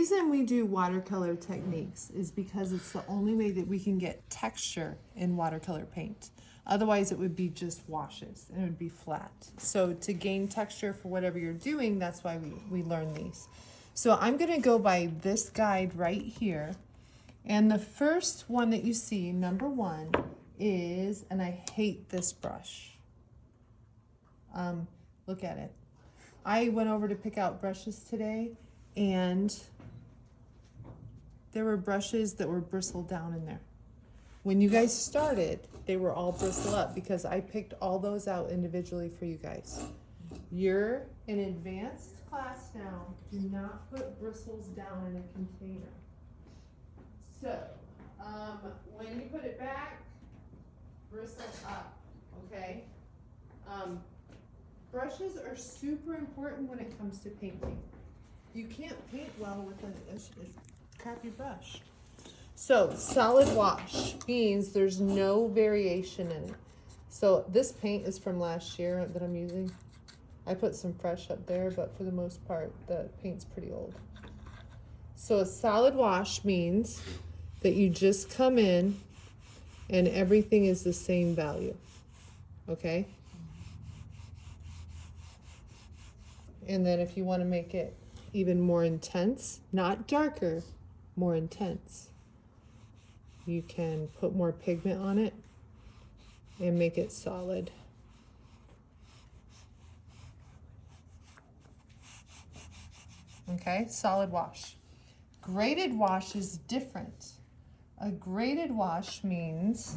The reason we do watercolor techniques is because it's the only way that we can get texture in watercolor paint. Otherwise, it would be just washes and it would be flat. So to gain texture for whatever you're doing, that's why we learn these. So I'm going to go by this guide right here. And the first one that you see, number 1, is, and I hate this brush. Look at it. I went over to pick out brushes today, and there were brushes that were bristled down in there. When you guys started, they were all bristle up because I picked all those out individually for you guys. You're in advanced class now. Do not put bristles down in a container. So, when you put it back, bristle up, okay? Brushes are super important when it comes to painting. You can't paint well with a crappy brush. So solid wash means there's no variation in it. So this paint is from last year that I'm using. I put some fresh up there, but for the most part, the paint's pretty old. So a solid wash means that you just come in and everything is the same value, okay? And then if you want to make it even more intense, not darker, more intense, you can put more pigment on it and make it solid. Okay, solid wash. Graded wash is different. A graded wash means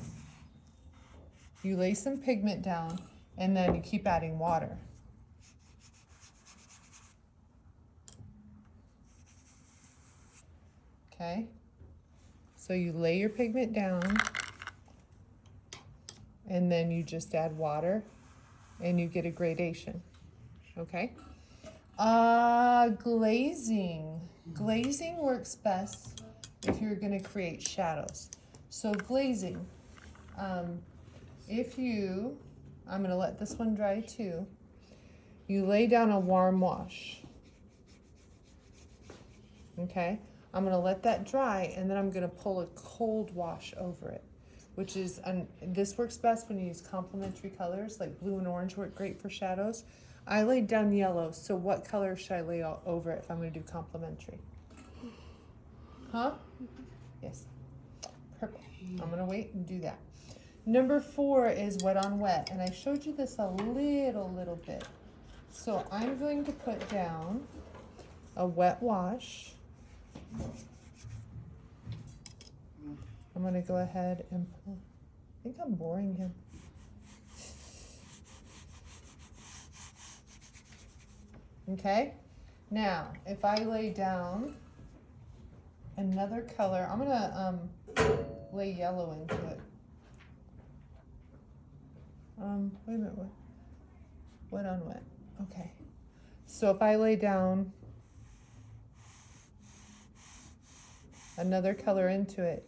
you lay some pigment down and then you keep adding water. Okay, so you lay your pigment down and then you just add water and you get a gradation. Okay, glazing. Glazing works best if you're going to create shadows. So glazing, I'm going to let this one dry too. You lay down a warm wash. Okay, I'm going to let that dry and then I'm going to pull a cold wash over it, which is, this works best when you use complementary colors, like blue and orange work great for shadows. I laid down yellow, so what color should I lay over it if I'm going to do complementary? Huh? Yes. Purple. I'm going to wait and do that. Number 4 is wet on wet, and I showed you this a little bit. So I'm going to put down a wet wash. I'm going to go ahead and pull. I think I'm boring him. Okay, now if I lay down another color, I'm going to lay yellow into it. Wait a minute, wet on wet. Okay, so if I lay down another color into it,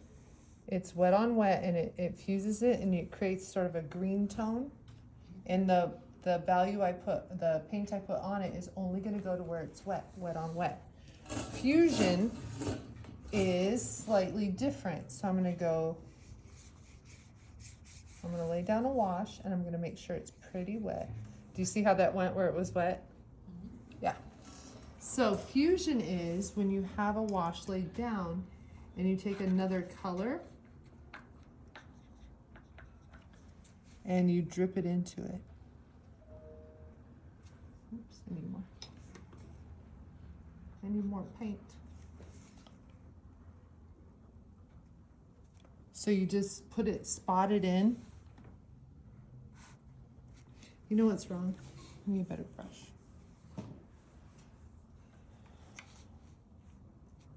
it's wet on wet, and it fuses it and it creates sort of a green tone, and the value the paint I put on it is only going to go to where it's wet on wet. Fusion is slightly different, so I'm going to lay down a wash and I'm going to make sure it's pretty wet. Do you see how that went where it was wet? Yeah. So fusion is when you have a wash laid down and you take another color and you drip it into it. Oops, I need more paint. So you just put it, spot it in. You know what's wrong? I need a better brush.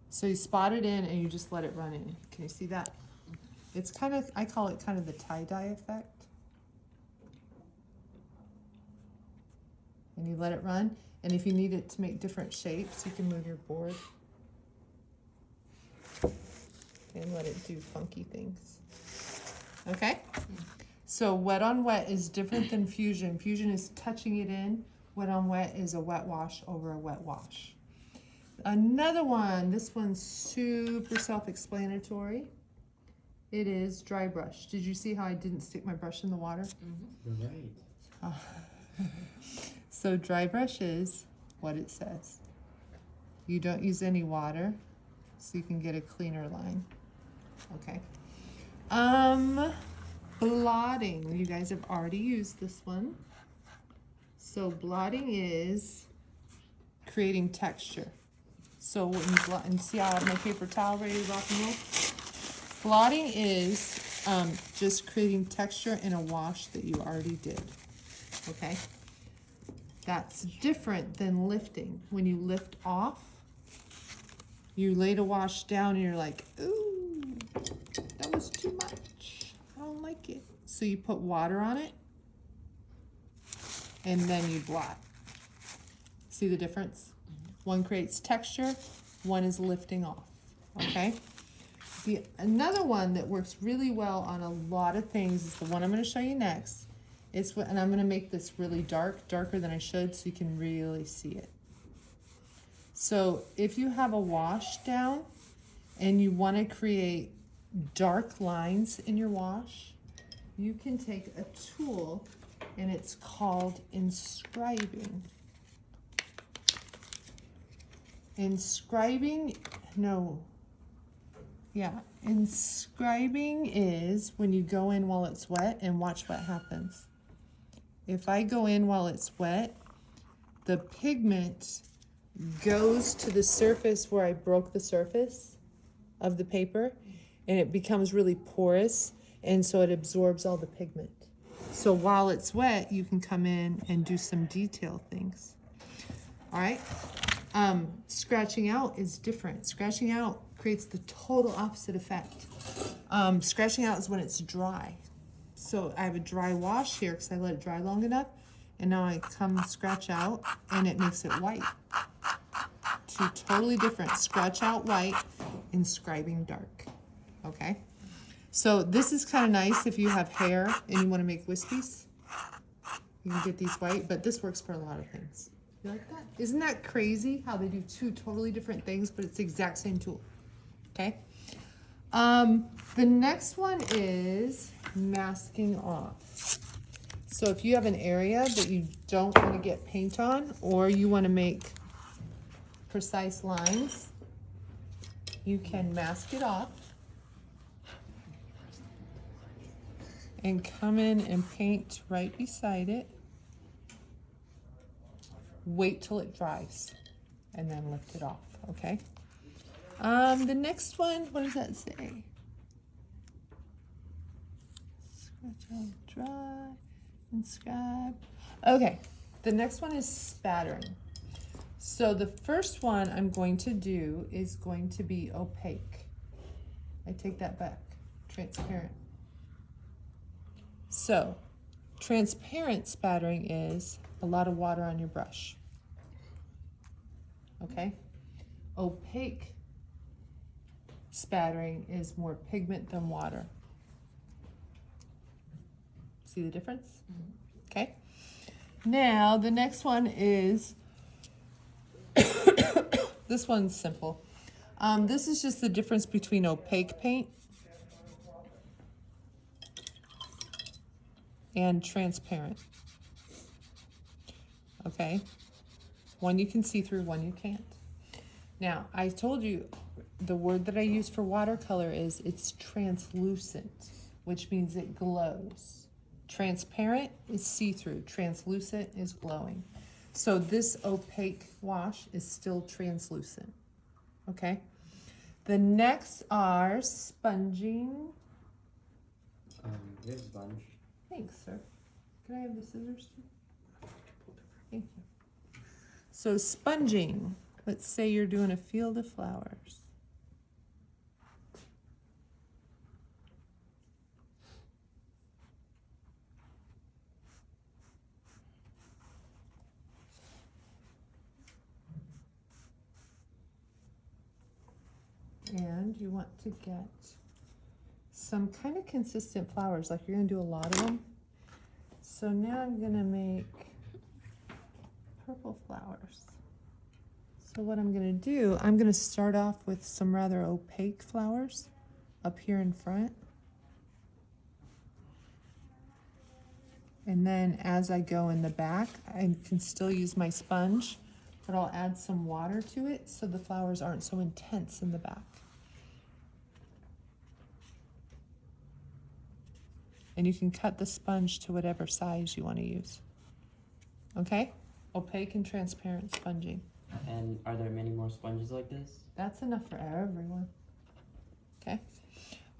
So you spot it in and you just let it run in. Can you see that? It's kind of, I call it kind of the tie-dye effect. And you let it run. And if you need it to make different shapes, you can move your board and let it do funky things. Okay? So wet on wet is different than fusion. Fusion is touching it in. Wet on wet is a wet wash over a wet wash. Another one, this one's super self-explanatory. It is dry brush. Did you see how I didn't stick my brush in the water? Mm-hmm. Right. So dry brush is what it says. You don't use any water, so you can get a cleaner line. Okay. Blotting. You guys have already used this one. So blotting is creating texture. So when you blot, and see how I have my paper towel ready to rock and roll? Blotting is just creating texture in a wash that you already did. Okay? That's different than lifting. When you lift off, you lay the wash down and you're like, ooh, that was too much. I don't like it. So you put water on it and then you blot. See the difference? One creates texture, one is lifting off, okay? Another one that works really well on a lot of things is the one I'm gonna show you next. And I'm gonna make this really dark, darker than I should, so you can really see it. So if you have a wash down and you wanna create dark lines in your wash, you can take a tool and it's called inscribing. Inscribing is when you go in while it's wet and watch what happens. If I go in while it's wet, the pigment goes to the surface where I broke the surface of the paper and it becomes really porous, and so it absorbs all the pigment. So while it's wet, you can come in and do some detail things. All right? Scratching out is different. Scratching out creates the total opposite effect. Scratching out is when it's dry. So I have a dry wash here because I let it dry long enough, and now I come scratch out and it makes it white. Two totally different. Scratch out white, inscribing dark. Okay? So this is kind of nice if you have hair and you want to make wispies. You can get these white, but this works for a lot of things. You like that? Isn't that crazy how they do two totally different things, but it's the exact same tool? Okay. The next one is masking off. So if you have an area that you don't want to get paint on, or you want to make precise lines, you can mask it off and come in and paint right beside it. Wait till it dries and then lift it off, okay? The next one, what does that say? Scratch out, dry, inscribe. Okay, the next one is spattering. So the first one I'm going to do is going to be opaque. I take that back, transparent. So, transparent spattering is a lot of water on your brush. Okay? Opaque spattering is more pigment than water. See the difference? Okay. Now, the next one is, this one's simple. This is just the difference between opaque paint and transparent. Okay? One you can see through, one you can't. Now, I told you the word that I use for watercolor is it's translucent, which means it glows. Transparent is see-through. Translucent is glowing. So this opaque wash is still translucent. Okay? The next are sponging. Here's a sponge. Thanks, sir. Can I have the scissors too? Thank you. So sponging. Let's say you're doing a field of flowers. And you want to get some kind of consistent flowers, like you're going to do a lot of them. So now I'm going to make purple flowers. So what I'm gonna do, I'm gonna start off with some rather opaque flowers up here in front. And then as I go in the back, I can still use my sponge, but I'll add some water to it so the flowers aren't so intense in the back. And you can cut the sponge to whatever size you want to use. Okay? Opaque and transparent sponging. And are there many more sponges like this? That's enough for everyone. Okay.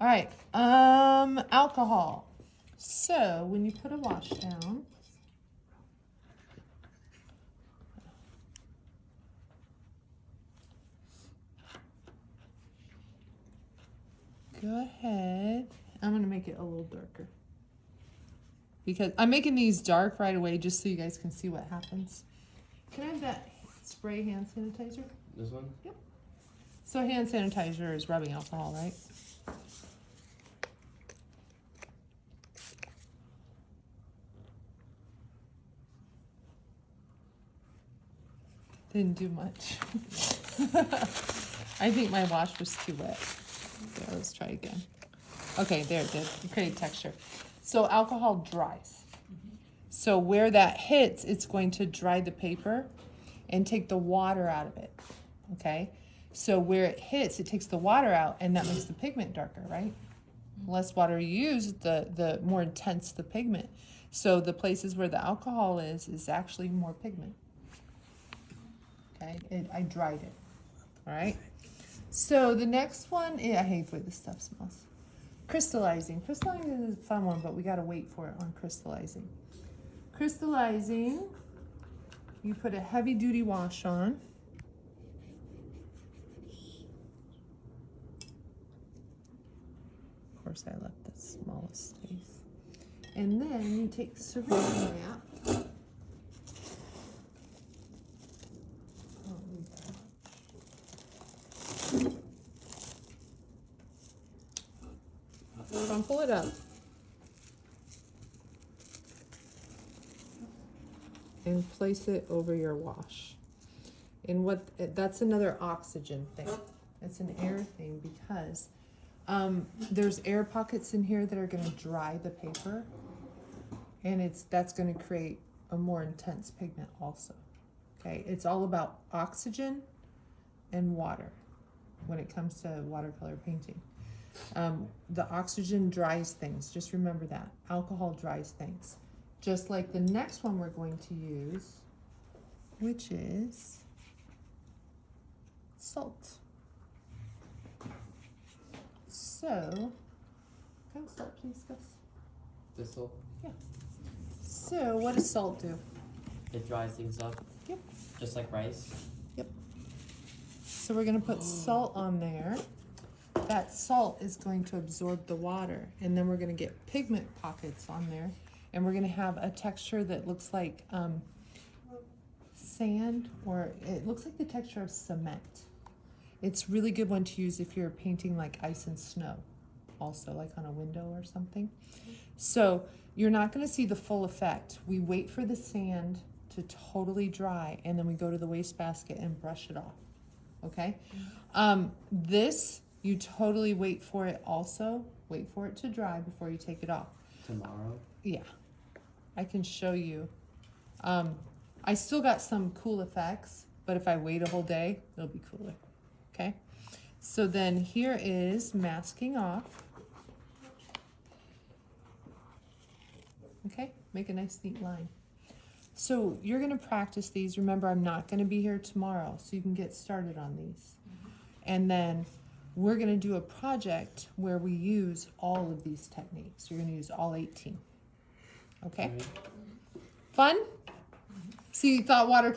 All right. Alcohol. So when you put a wash down, go ahead. I'm going to make it a little darker. Because I'm making these dark right away just so you guys can see what happens. Can I have that spray hand sanitizer? This one? Yep. So hand sanitizer is rubbing alcohol, right? Didn't do much. I think my wash was too wet. So let's try again. Okay, there it did. It created texture. So alcohol dries. So where that hits, it's going to dry the paper and take the water out of it. Okay? So where it hits, it takes the water out and that makes the pigment darker, right? The less water you use, the more intense the pigment. So the places where the alcohol is actually more pigment. Okay, I dried it. All right. So the next one, I hate the way this stuff smells. Crystallizing. Crystallizing is a fun one, but we got to wait for it on crystallizing. Crystallizing, you put a heavy duty wash on. Of course, I left the smallest space. And then you take saran wrap. Crumple it up. And place it over your wash. And that's another oxygen thing. It's an air thing because there's air pockets in here that are going to dry the paper. And that's going to create a more intense pigment also. Okay, it's all about oxygen and water when it comes to watercolor painting. The oxygen dries things. Just remember that. Alcohol dries things. Just like the next one we're going to use, which is salt. So, can I have salt, please, Gus? This salt? Yeah. So, what does salt do? It dries things up. Yep. Just like rice. Yep. So we're going to put salt on there. That salt is going to absorb the water, and then we're going to get pigment pockets on there, and we're going to have a texture that looks like sand, or it looks like the texture of cement. It's a really good one to use if you're painting like ice and snow, also like on a window or something. So you're not going to see the full effect. We wait for the sand to totally dry, and then we go to the wastebasket and brush it off. Okay? This, you totally wait for it also. Wait for it to dry before you take it off. Tomorrow? Yeah. I can show you. I still got some cool effects, but if I wait a whole day, it'll be cooler. Okay? So then here is masking off. Okay? Make a nice neat line. So you're going to practice these. Remember, I'm not going to be here tomorrow, so you can get started on these. And then we're going to do a project where we use all of these techniques. You're going to use all 18. Okay? Fun? See, you thought watercolor